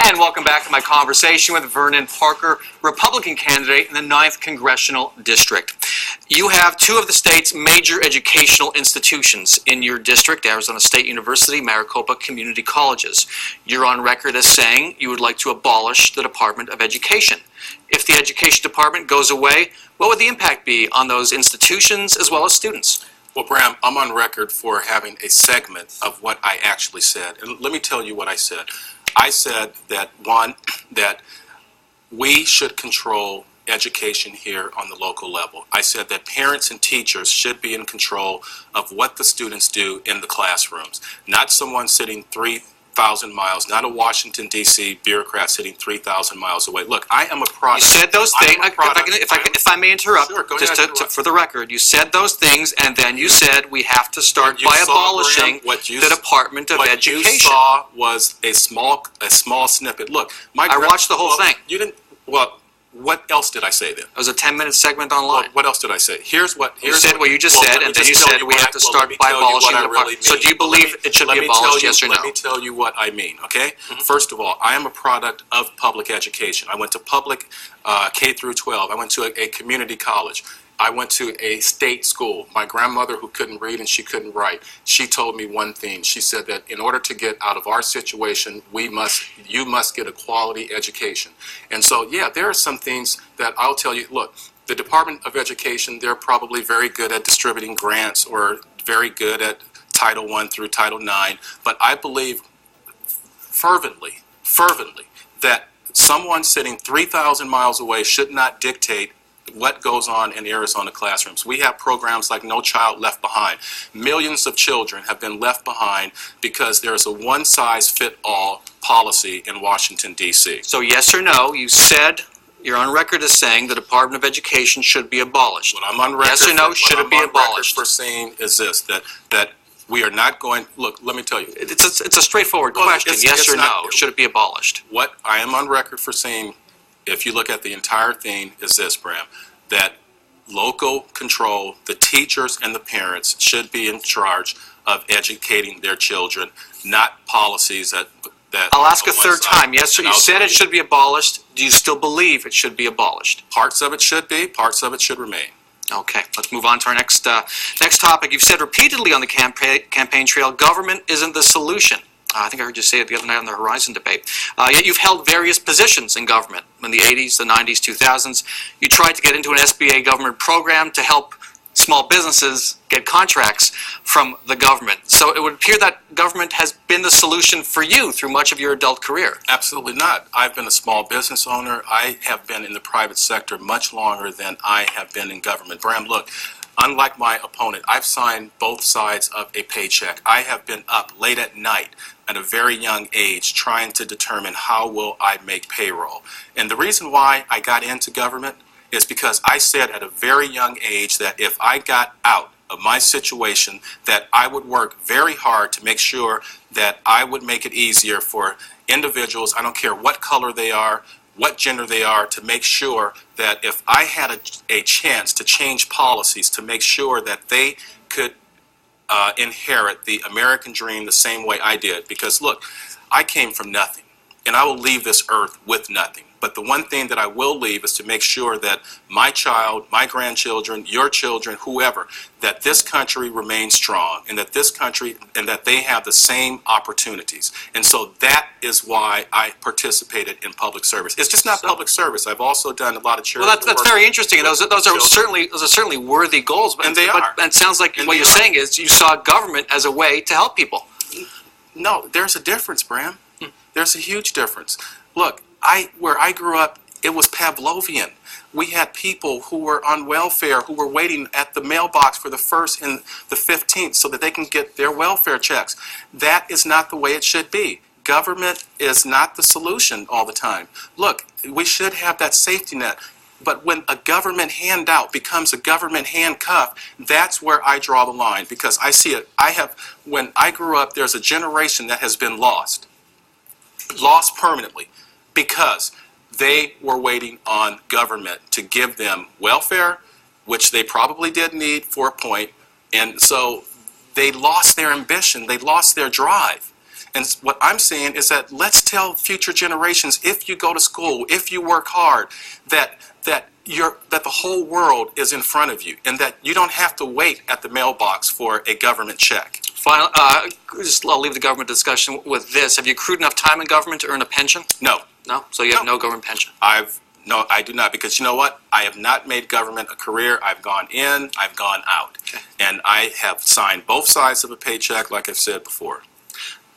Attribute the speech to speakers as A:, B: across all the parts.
A: And welcome back to my conversation with Vernon Parker, Republican candidate in the 9th Congressional District. You have two of the state's major educational institutions in your district, Arizona State University, Maricopa Community Colleges. You're on record as saying you would like to abolish the Department of Education. If the Education Department goes away, what would the impact be on those institutions as well as students?
B: Well, Bram, I'm on record for having a segment of what I actually said. And let me tell you what I said. I said that, one, that we should control education here on the local level. I said that parents and teachers should be in control of what the students do in the classrooms, not someone sitting 3,000 miles, not a Washington, D.C. bureaucrat sitting 3,000 miles away. Look, I am a product.
A: You said those things. If I may interrupt,
B: sure,
A: for the record, you said those things, and then you said we have to start by abolishing the Department of Education.
B: What you saw was a small snippet. Look,
A: I watched the whole thing.
B: You didn't. Well, what else did I say then?
A: It was a 10-minute segment online.
B: What else did I say?
A: You said what you just said, and then you said we have to start by abolishing the Department. So do you believe it should be abolished, yes or no?
B: Let me tell you what I mean, okay? First of all, I am a product of public education. I went to public K through 12. I went to a community college. I went to a state school. My grandmother, who couldn't read and she couldn't write, she told me one thing. She said that in order to get out of our situation, you must get a quality education. And so, yeah, there are some things that I'll tell you. Look, the Department of Education, they're probably very good at distributing grants or very good at Title I through Title IX. But I believe fervently, that someone sitting 3,000 miles away should not dictate what goes on in Arizona classrooms. We have programs like No Child Left Behind. Millions of children have been left behind because there's a one-size-fit-all policy in Washington, D.C.
A: So yes or no, you said you're on record as saying the Department of Education should be abolished.
B: What I'm on record
A: yes or no, should it be abolished?
B: For saying is this, that we are not going, look, let me tell you.
A: It's a straightforward question, yes or no, should it be abolished?
B: What I am on record for saying, if you look at the entire thing, is this, Bram, that local control, the teachers and the parents should be in charge of educating their children, not policies that
A: I'll ask a third time. Yes, sir. You said it should be abolished. Do you still believe it should be abolished?
B: Parts of it should be, parts of it should remain.
A: Okay, let's move on to our next topic. You've said repeatedly on the campaign trail, government isn't the solution. I think I heard you say it the other night on the Horizon debate. Yet you've held various positions in government in the 80s, the 90s, 2000s. You tried to get into an SBA government program to help small businesses get contracts from the government. So it would appear that government has been the solution for you through much of your adult career.
B: Absolutely not. I've been a small business owner. I have been in the private sector much longer than I have been in government. Bram, look, unlike my opponent, I've signed both sides of a paycheck. I have been up late at night at a very young age trying to determine how will I make payroll. And the reason why I got into government is because I said at a very young age that if I got out of my situation, that I would work very hard to make sure that I would make it easier for individuals, I don't care what color they are, what gender they are, to make sure that if I had a chance to change policies to make sure that they could inherit the American dream the same way I did. Because look, I came from nothing, and I will leave this earth with nothing. But the one thing that I will leave is to make sure that my child, my grandchildren, your children, whoever, that this country remains strong, and that this country, and that they have the same opportunities. And so that is why I participated in public service. It's just not public service. I've also done a lot of charity work.
A: Well, that's very interesting. And those are certainly worthy goals. But,
B: and they are.
A: But it sounds like what you're saying is you saw government as a way to help people.
B: No, there's a difference, Bram. There's a huge difference. Look, where I grew up, it was Pavlovian. We had people who were on welfare who were waiting at the mailbox for the 1st and the 15th so that they can get their welfare checks. That is not the way it should be. Government is not the solution all the time. Look, we should have that safety net. But when a government handout becomes a government handcuff, that's where I draw the line, because I see it. When I grew up, there's a generation that has been lost permanently, because they were waiting on government to give them welfare, which they probably did need for a point, and so they lost their ambition, they lost their drive. And what I'm saying is that let's tell future generations, if you go to school, if you work hard, that the whole world is in front of you, and that you don't have to wait at the mailbox for a government check.
A: Final, I'll leave the government discussion with this. Have you accrued enough time in government to earn a pension?
B: No.
A: No? So you have no government pension?
B: No, I do not, because you know what? I have not made government a career. I've gone in, I've gone out.
A: Okay.
B: And I have signed both sides of a paycheck, like I've said before.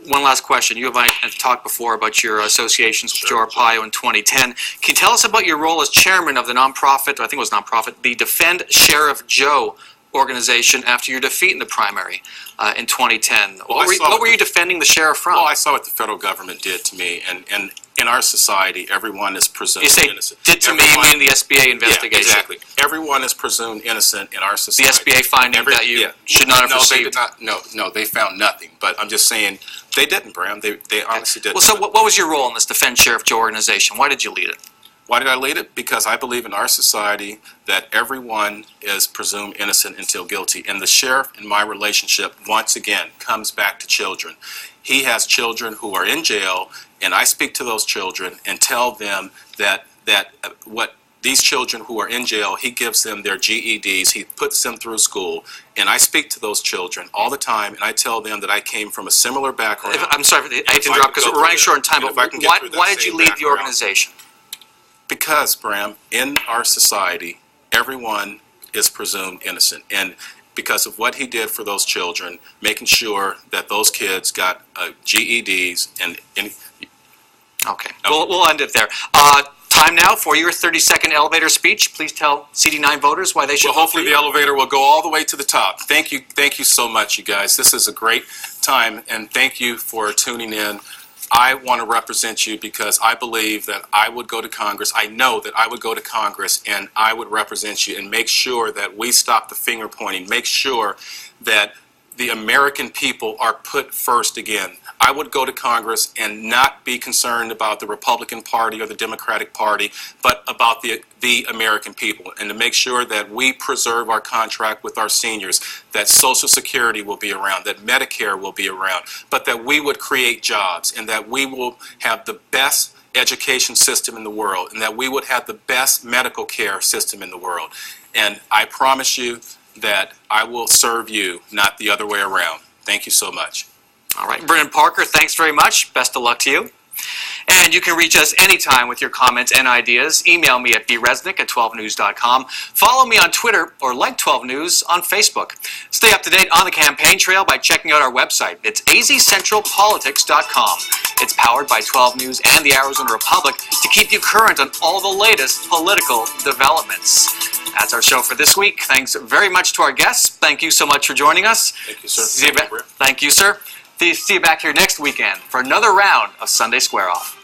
A: One last question. You and I have talked before about your associations with Joe Arpaio in 2010. Can you tell us about your role as chairman of the nonprofit, I think it was nonprofit, the Defend Sheriff Joe organization after your defeat in the primary in 2010? What were you defending the sheriff from?
B: Well, I saw what the federal government did to me, and in our society, everyone is presumed innocent.
A: Did to me mean the SBA investigation?
B: Yeah, exactly. Everyone is presumed innocent in our society.
A: The SBA finding that you should not have received?
B: No, they found nothing. But I'm just saying, they didn't, Bram. They honestly didn't.
A: Well, so what was your role in this Defend Sheriff Joe organization? Why did you lead it?
B: Why did I lead it? Because I believe in our society that everyone is presumed innocent until guilty. And the sheriff, in my relationship, once again, comes back to children. He has children who are in jail, and I speak to those children and tell them that what these children who are in jail, he gives them their GEDs, he puts them through school, and I speak to those children all the time, and I tell them that I came from a similar background.
A: I'm sorry, I hate to interrupt because we're running short on time, but why did you lead the organization?
B: Because, Bram, in our society, everyone is presumed innocent. And because of what he did for those children, making sure that those kids got GEDs and
A: Okay, we'll end it there. Time now for your 30-second elevator speech. Please tell CD9 voters why they should.
B: Well, hopefully the elevator will go all the way to the top. Thank you so much, you guys. This is a great time, and thank you for tuning in. I want to represent you because I believe that I would go to Congress. I know that I would go to Congress and I would represent you and make sure that we stop the finger pointing, make sure that the American people are put first again. I would go to Congress and not be concerned about the Republican Party or the Democratic Party, but about the American people, and to make sure that we preserve our contract with our seniors, that Social Security will be around, that Medicare will be around, but that we would create jobs, and that we will have the best education system in the world, and that we would have the best medical care system in the world. And I promise you that I will serve you, not the other way around. Thank you so much.
A: All right, Vernon Parker, thanks very much. Best of luck to you. And you can reach us anytime with your comments and ideas. Email me at bresnick@12news.com. Follow me on Twitter or like 12 News on Facebook. Stay up to date on the campaign trail by checking out our website. It's azcentralpolitics.com. It's powered by 12 News and the Arizona Republic to keep you current on all the latest political developments. That's our show for this week. Thanks very much to our guests. Thank you so much for joining us.
B: Thank you, sir.
A: Thank you, sir. See you back here next weekend for another round of Sunday Square Off.